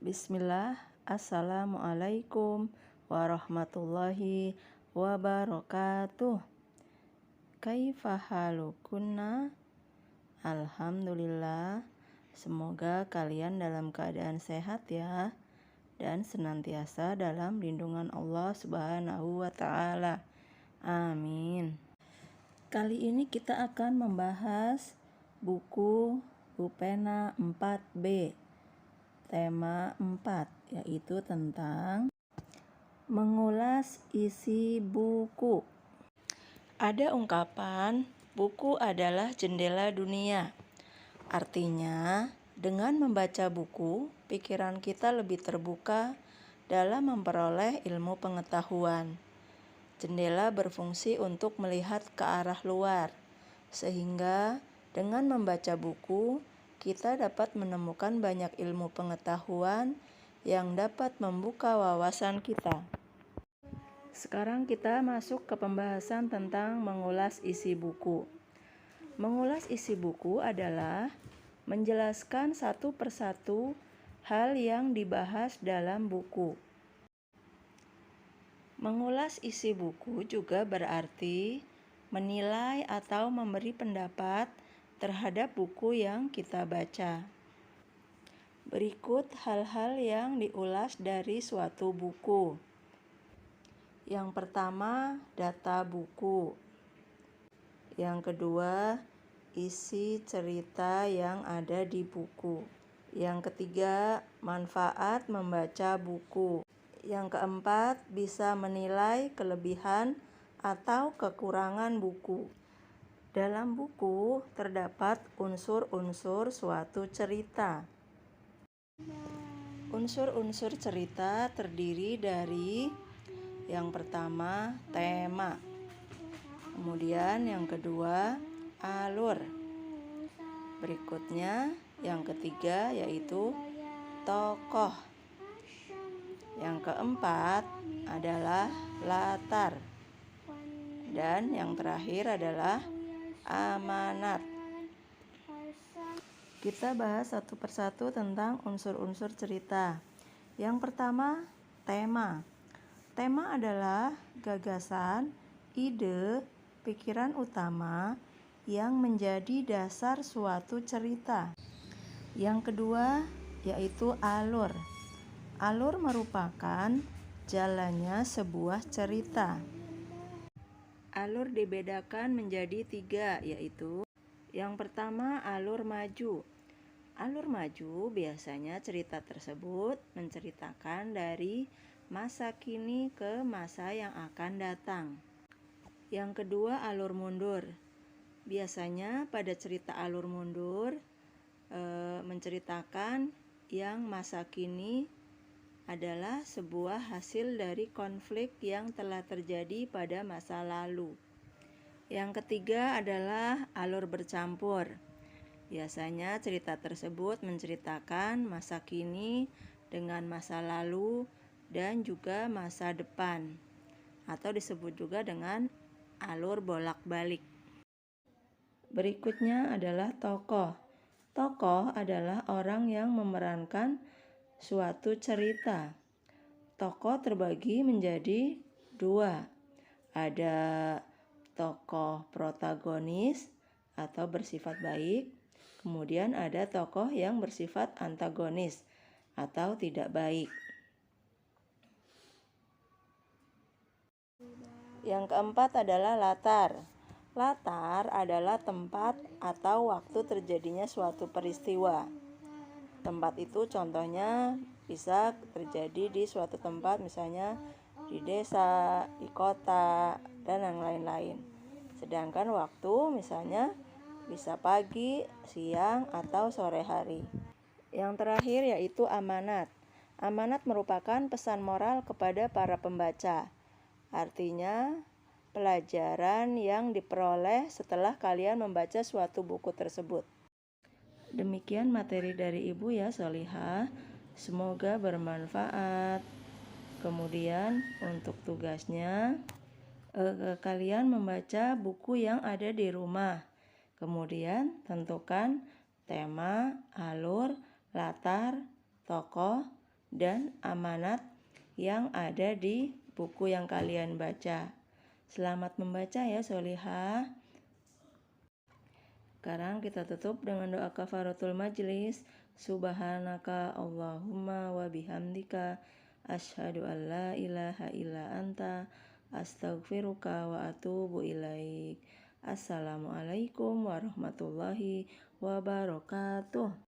Bismillah, Assalamualaikum warahmatullahi wabarakatuh. Kaifa halukunna? Alhamdulillah, semoga kalian dalam keadaan sehat ya, dan senantiasa dalam lindungan Allah Subhanahu wa Ta'ala. Amin. Kali ini kita akan membahas buku Pupena 4B. Tema 4, yaitu tentang mengulas isi buku. Ada ungkapan, buku adalah jendela dunia. Artinya, dengan membaca buku, pikiran kita lebih terbuka dalam memperoleh ilmu pengetahuan. Jendela berfungsi untuk melihat ke arah luar, sehingga dengan membaca buku, kita dapat menemukan banyak ilmu pengetahuan yang dapat membuka wawasan kita. Sekarang kita masuk ke pembahasan tentang mengulas isi buku. Mengulas isi buku adalah menjelaskan satu persatu hal yang dibahas dalam buku. Mengulas isi buku juga berarti menilai atau memberi pendapat terhadap buku yang kita baca. Berikut hal-hal yang diulas dari suatu buku. Yang pertama, data buku. Yang kedua, isi cerita yang ada di buku. Yang ketiga, manfaat membaca buku. Yang keempat, bisa menilai kelebihan atau kekurangan buku. Dalam buku terdapat unsur-unsur suatu cerita. Unsur-unsur cerita terdiri dari yang pertama, tema. Kemudian yang kedua, alur. Berikutnya yang ketiga yaitu tokoh. Yang keempat adalah latar. Dan yang terakhir adalah amanat. Kita bahas satu persatu tentang unsur-unsur cerita. Yang pertama, tema. Tema adalah gagasan, ide, pikiran utama yang menjadi dasar suatu cerita. Yang kedua, yaitu alur. Alur merupakan jalannya sebuah cerita. Alur dibedakan menjadi 3, yaitu yang pertama, alur maju. Alur maju biasanya cerita tersebut menceritakan dari masa kini ke masa yang akan datang. Yang kedua, alur mundur. Biasanya pada cerita alur mundur menceritakan yang masa kini adalah sebuah hasil dari konflik yang telah terjadi pada masa lalu. Yang ketiga adalah alur bercampur. Biasanya cerita tersebut menceritakan masa kini dengan masa lalu dan juga masa depan, atau disebut juga dengan alur bolak-balik. Berikutnya adalah tokoh. Tokoh adalah orang yang memerankan suatu cerita. Tokoh terbagi menjadi 2. Ada tokoh protagonis atau bersifat baik. Kemudian ada tokoh yang bersifat antagonis atau tidak baik. Yang keempat adalah latar. Latar adalah tempat atau waktu terjadinya suatu peristiwa. Tempat itu contohnya bisa terjadi di suatu tempat, misalnya di desa, di kota, dan yang lain-lain. Sedangkan waktu misalnya bisa pagi, siang, atau sore hari. Yang terakhir yaitu amanat. Amanat merupakan pesan moral kepada para pembaca. Artinya, pelajaran yang diperoleh setelah kalian membaca suatu buku tersebut. Demikian materi dari Ibu ya, Solihah. Semoga bermanfaat. Kemudian untuk tugasnya, kalian membaca buku yang ada di rumah. Kemudian tentukan tema, alur, latar, tokoh, dan amanat yang ada di buku yang kalian baca. Selamat membaca ya Solihah. Sekarang kita tutup dengan doa kafaratul majlis. Subhanaka Allahumma wa bihamdika asyhadu an la ilaha illa anta astaghfiruka wa atubu ilaik. Assalamualaikum warahmatullahi wabarakatuh.